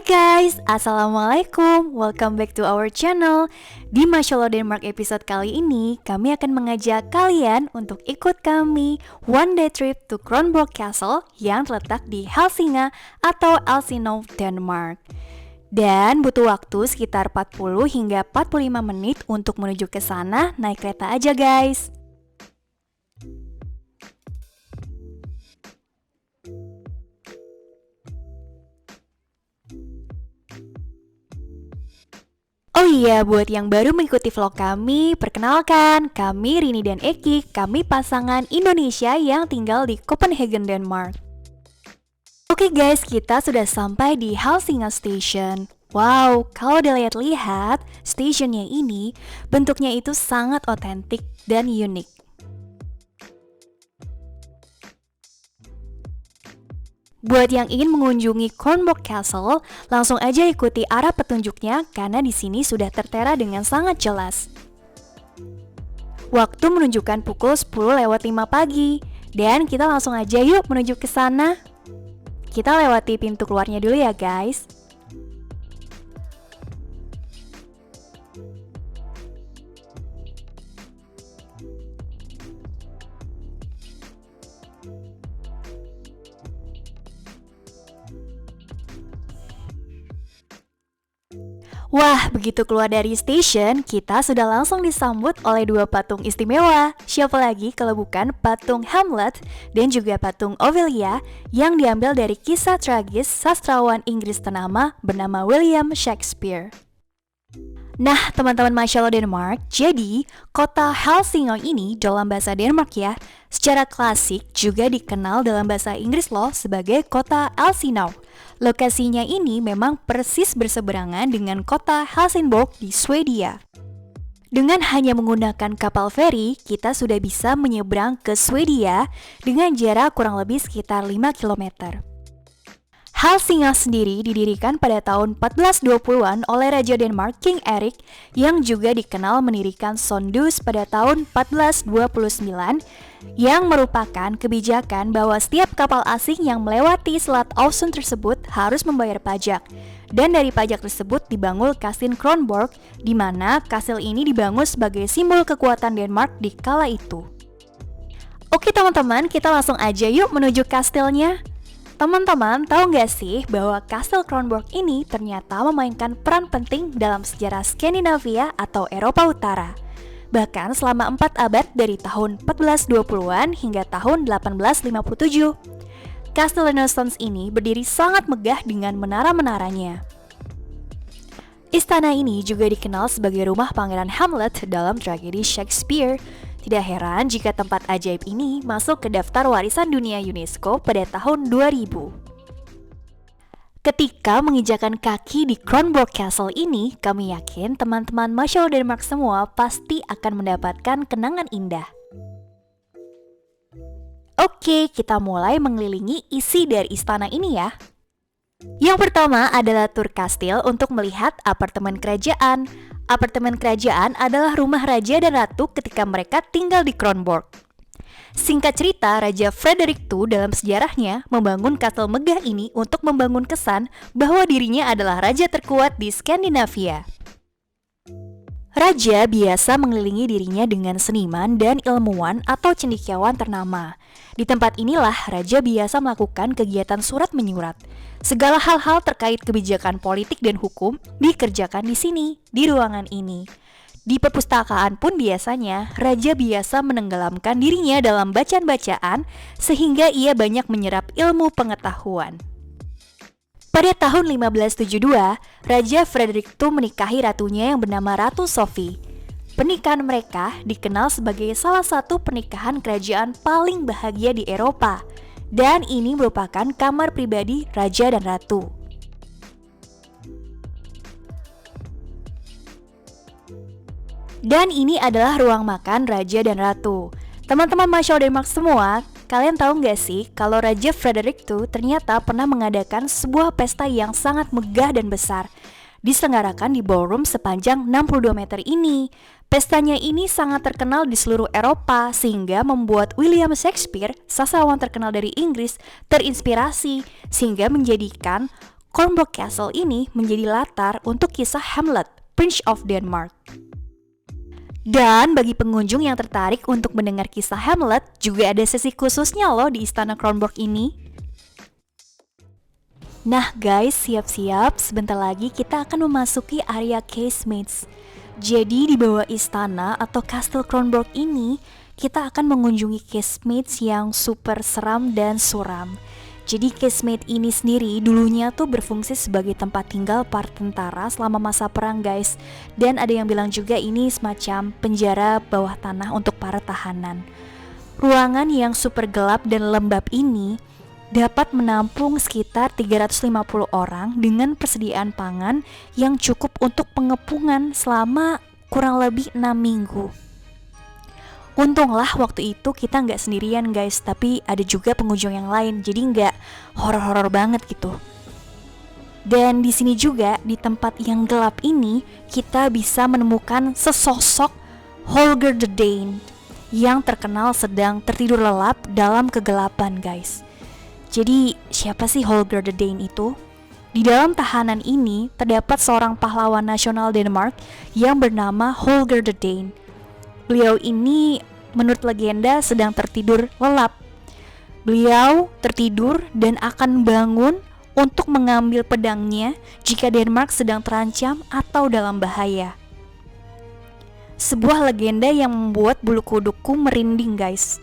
Guys, Assalamualaikum. Welcome back to our channel. Di Masya Allah Denmark episode kali ini, kami akan mengajak kalian untuk ikut kami one day trip to Kronborg Castle yang terletak di Helsinki atau Elsinore, Denmark. Dan butuh waktu sekitar 40 hingga 45 menit untuk menuju ke sana naik kereta aja guys. Oh iya, buat yang baru mengikuti vlog kami, perkenalkan, kami Rini dan Eki, kami pasangan Indonesia yang tinggal di Copenhagen, Denmark. Oke guys, kita sudah sampai di Helsinki Station. Wow, kalau dilihat-lihat, stationnya ini bentuknya itu sangat otentik dan unik. Buat yang ingin mengunjungi Kronborg Castle, langsung aja ikuti arah petunjuknya karena di sini sudah tertera dengan sangat jelas. Waktu menunjukkan pukul 10:05 pagi, dan kita langsung aja yuk menuju ke sana. Kita lewati pintu keluarnya dulu ya guys. Wah, begitu keluar dari station, kita sudah langsung disambut oleh dua patung istimewa. Siapa lagi kalau bukan patung Hamlet dan juga patung Ophelia yang diambil dari kisah tragis sastrawan Inggris ternama bernama William Shakespeare. Nah, teman-teman Masya Allah Denmark, jadi kota Helsinki ini dalam bahasa Denmark ya, secara klasik juga dikenal dalam bahasa Inggris loh sebagai kota Elsinore. Lokasinya ini memang persis berseberangan dengan kota Helsingborg di Swedia. Dengan hanya menggunakan kapal feri, kita sudah bisa menyeberang ke Swedia dengan jarak kurang lebih sekitar 5 km. Helsinki sendiri didirikan pada tahun 1420-an oleh Raja Denmark King Erik yang juga dikenal mendirikan Sondhus pada tahun 1429 yang merupakan kebijakan bahwa setiap kapal asing yang melewati Selat Øresund tersebut harus membayar pajak. Dan dari pajak tersebut dibangun Kastil Kronborg, di mana kastil ini dibangun sebagai simbol kekuatan Denmark di kala itu. Oke teman-teman, kita langsung aja yuk menuju kastilnya. Teman-teman, tahu nggak sih bahwa Kastil Kronborg ini ternyata memainkan peran penting dalam sejarah Skandinavia atau Eropa Utara. Bahkan selama 4 abad dari tahun 1420-an hingga tahun 1857. Kastil Renaissance ini berdiri sangat megah dengan menara-menaranya. Istana ini juga dikenal sebagai rumah Pangeran Hamlet dalam tragedi Shakespeare. Tidak heran jika tempat ajaib ini masuk ke daftar warisan dunia UNESCO pada tahun 2000. Ketika menginjakan kaki di Kronborg Castle ini, kami yakin teman-teman Masya Allah Denmark semua pasti akan mendapatkan kenangan indah. Oke, kita mulai mengelilingi isi dari istana ini ya. Yang pertama adalah tur kastil untuk melihat apartemen kerajaan. Apartemen kerajaan adalah rumah raja dan ratu ketika mereka tinggal di Kronborg. Singkat cerita, Raja Frederick II dalam sejarahnya membangun kastil megah ini untuk membangun kesan bahwa dirinya adalah raja terkuat di Skandinavia. Raja biasa mengelilingi dirinya dengan seniman dan ilmuwan atau cendekiawan ternama. Di tempat inilah Raja biasa melakukan kegiatan surat menyurat. Segala hal-hal terkait kebijakan politik dan hukum dikerjakan di sini, di ruangan ini. Di perpustakaan pun biasanya Raja biasa menenggelamkan dirinya dalam bacaan-bacaan sehingga ia banyak menyerap ilmu pengetahuan. Pada tahun 1572, Raja Frederick II menikahi ratunya yang bernama Ratu Sophie. Pernikahan mereka dikenal sebagai salah satu pernikahan kerajaan paling bahagia di Eropa, dan ini merupakan kamar pribadi Raja dan Ratu. Dan ini adalah ruang makan Raja dan Ratu. Teman-teman Masya Allah Denmark semua, kalian tahu nggak sih kalau Raja Frederick II ternyata pernah mengadakan sebuah pesta yang sangat megah dan besar, diselenggarakan di ballroom sepanjang 62 meter ini. Pestanya ini sangat terkenal di seluruh Eropa sehingga membuat William Shakespeare, sastrawan terkenal dari Inggris, terinspirasi sehingga menjadikan Kronborg Castle ini menjadi latar untuk kisah Hamlet, Prince of Denmark. Dan bagi pengunjung yang tertarik untuk mendengar kisah Hamlet, juga ada sesi khususnya loh di Istana Kronborg ini. Nah guys, siap-siap, sebentar lagi kita akan memasuki area casemates. Jadi di bawah istana atau Kastil Kronborg ini, kita akan mengunjungi casemates yang super seram dan suram. Jadi casemate ini sendiri dulunya tuh berfungsi sebagai tempat tinggal para tentara selama masa perang guys. Dan ada yang bilang juga ini semacam penjara bawah tanah untuk para tahanan. Ruangan yang super gelap dan lembab ini dapat menampung sekitar 350 orang dengan persediaan pangan yang cukup untuk pengepungan selama kurang lebih 6 minggu. Untunglah waktu itu kita nggak sendirian guys, tapi ada juga pengunjung yang lain, jadi nggak horor-horor banget gitu. Dan di sini juga di tempat yang gelap ini kita bisa menemukan sesosok Holger the Dane yang terkenal sedang tertidur lelap dalam kegelapan guys. Jadi siapa sih Holger the Dane itu? Di dalam tahanan ini terdapat seorang pahlawan nasional Denmark yang bernama Holger the Dane. Beliau ini menurut legenda sedang tertidur lelap. Beliau tertidur dan akan bangun untuk mengambil pedangnya jika Denmark sedang terancam atau dalam bahaya. Sebuah legenda yang membuat bulu kudukku merinding guys.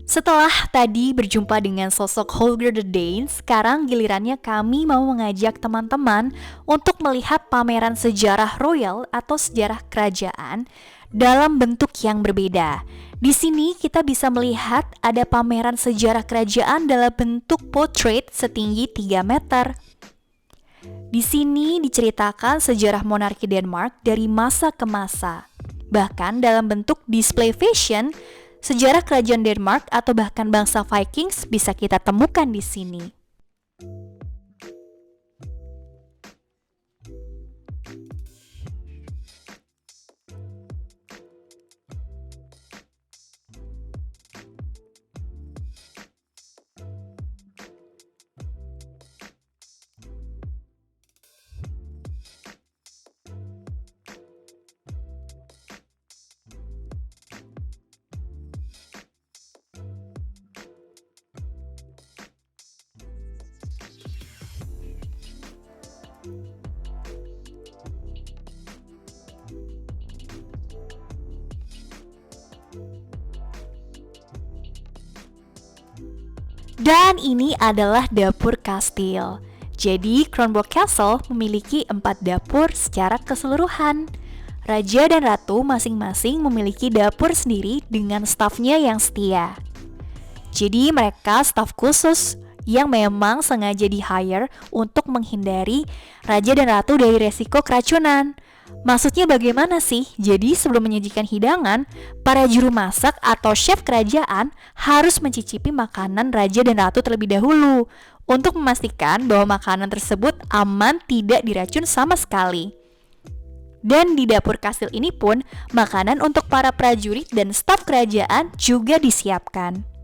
Setelah tadi berjumpa dengan sosok Holger the Dane, sekarang gilirannya kami mau mengajak teman-teman untuk melihat pameran sejarah royal atau sejarah kerajaan dalam bentuk yang berbeda. Di sini kita bisa melihat ada pameran sejarah kerajaan dalam bentuk portrait setinggi 3 meter. Di sini diceritakan sejarah monarki Denmark dari masa ke masa. Bahkan dalam bentuk display fashion, sejarah kerajaan Denmark atau bahkan bangsa Vikings bisa kita temukan di sini. Dan ini adalah dapur kastil. Jadi Kronborg Castle memiliki 4 dapur secara keseluruhan. Raja dan ratu masing-masing memiliki dapur sendiri dengan stafnya yang setia. Jadi mereka staf khusus yang memang sengaja di-hire untuk menghindari raja dan ratu dari resiko keracunan. Maksudnya bagaimana sih? Jadi sebelum menyajikan hidangan, para juru masak atau chef kerajaan harus mencicipi makanan raja dan ratu terlebih dahulu untuk memastikan bahwa makanan tersebut aman, tidak diracun sama sekali. Dan di dapur kastil ini pun, makanan untuk para prajurit dan staf kerajaan juga disiapkan.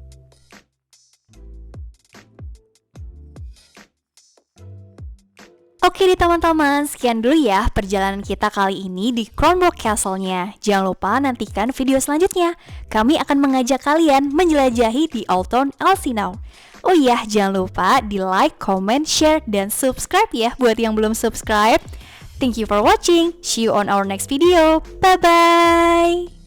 Oke deh teman-teman, sekian dulu ya perjalanan kita kali ini di Kronborg Castle-nya. Jangan lupa nantikan video selanjutnya. Kami akan mengajak kalian menjelajahi di Old Town Elsinore. Oh iya, jangan lupa di like, comment, share, dan subscribe ya buat yang belum subscribe. Thank you for watching. See you on our next video. Bye-bye.